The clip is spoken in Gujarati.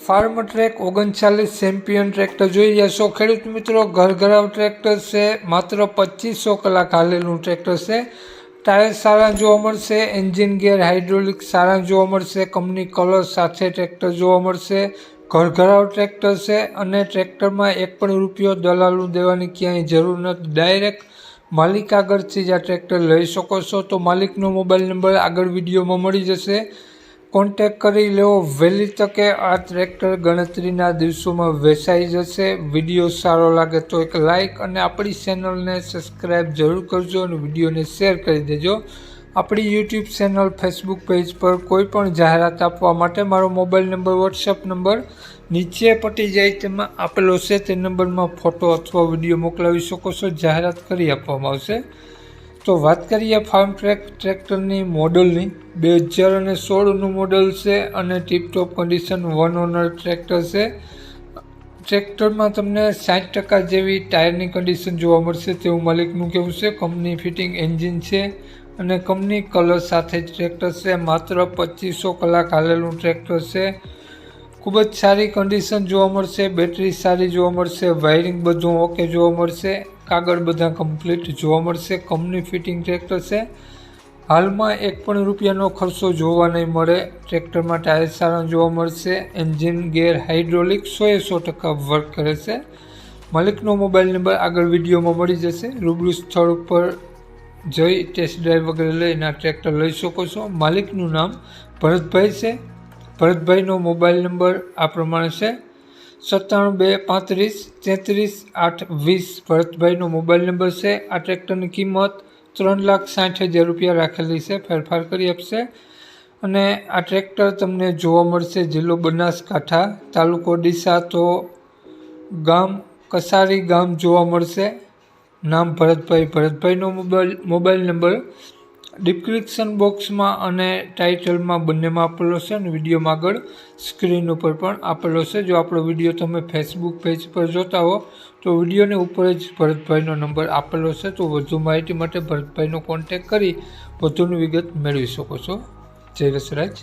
ફાર્મ ટ્રેક 39 ચેમ્પિયન ટ્રેક્ટર જોઈ રહ્યા છો ખેડૂત મિત્રો। ઘરઘરાવ ટ્રેક્ટર છે, માત્ર 2500 કલાક હાલેલું ટ્રેક્ટર છે। ટાયર સારા જોવા મળશે, એન્જિન ગેર હાઇડ્રોલિક સારા જોવા મળશે, કંપની કલર સાથે ટ્રેક્ટર જોવા મળશે। ઘરઘરાવ ટ્રેક્ટર છે અને ટ્રેક્ટરમાં એક પણ રૂપિયો દલાલું દેવાની ક્યાંય જરૂર નથી, ડાયરેક્ટ માલિક આગળથી જ આ ટ્રેક્ટર લઈ શકો છો। તો માલિકનો મોબાઈલ નંબર આગળ વિડીયોમાં મળી જશે, કોન્ટેક કરી લેવો વહેલી તકે। આ ટ્રેક્ટર ગણતરીના દિવસોમાં વેચાઈ જશે। વિડીયો સારો લાગે તો એક લાઇક અને આપણી ચેનલને સબસ્ક્રાઈબ જરૂર કરજો અને વિડીયોને શેર કરી દેજો। આપણી યુટ્યુબ ચેનલ, ફેસબુક પેજ પર કોઈ પણ જાહેરાત આપવા માટે મારો મોબાઈલ નંબર, વોટ્સઅપ નંબર નીચે પટી જાય તેમાં આપેલો છે, તે નંબરમાં ફોટો અથવા વિડીયો મોકલાવી શકો છો, જાહેરાત કરી આપવામાં આવશે। તો વાત કરીએ ફાર્મ ટ્રેક ટ્રેક્ટરની મોડલની, 2016નું મોડલ છે અને ટીપટોપ કન્ડિશન, 1 ઓનર ટ્રેક્ટર છે। ટ્રેક્ટરમાં તમને 60% જેવી ટાયરની કન્ડિશન જોવા મળશે તેવું માલિકનું કહેવું છે। કંપની ફિટિંગ એન્જિન છે અને કંપની કલર સાથે જ ટ્રેક્ટર છે। માત્ર 2500 કલાક હાલેલું ટ્રેક્ટર છે। ખૂબ જ સારી કન્ડિશન જોવા મળશે, બેટરી સારી જોવા મળશે, વાયરિંગ બધું ઓકે જોવા મળશે, કાગળ બધા કમ્પ્લીટ જોવા મળશે। કંપની ફિટિંગ ટ્રેક્ટર છે। હાલમાં એક પણ રૂપિયાનો ખર્ચો જોવા નહીં મળે। ટ્રેક્ટરમાં ટાયર સારા જોવા મળશે, એન્જિન ગેર હાઇડ્રોલિક 100% વર્ક કરે છે। માલિકનો મોબાઈલ નંબર આગળ વિડીયોમાં મળી જશે, રૂબરૂ સ્થળ ઉપર જઈ ટેસ્ટ ડ્રાઈવ વગેરે લઈને આ ટ્રેક્ટર લઈ શકો છો। માલિકનું નામ ભરતભાઈ છે। ભરતભાઈનો મોબાઈલ નંબર આ પ્રમાણે છે, 97 35 33 8 20 ભરતભાઈનો મોબાઈલ નંબર છે। આ ટ્રેક્ટરની કિંમત 3,60,000 રૂપિયા રાખેલી છે, ફેરફાર કરી આપશે। અને આ ટ્રેક્ટર તમને જોવા મળશે જિલ્લો બનાસકાંઠા, તાલુકો ડીસા, તો ગામ કસારી ગામ જોવા મળશે। નામ ભરતભાઈ। ભરતભાઈનો મોબાઈલ નંબર ડિસ્ક્રિપ્શન બોક્સમાં અને ટાઇટલમાં બંનેમાં આપેલો છે અને વિડીયોમાં આગળ સ્ક્રીન ઉપર પણ આપેલો છે। જો આપણો વિડીયો તમે ફેસબુક પેજ પર જોતા હો તો વિડીયોની ઉપર જ ભરતભાઈનો નંબર આપેલો છે, તો વધુ માહિતી માટે ભરતભાઈનો કોન્ટેક કરી વધુની વિગત મેળવી શકો છો। જય વસરાજ।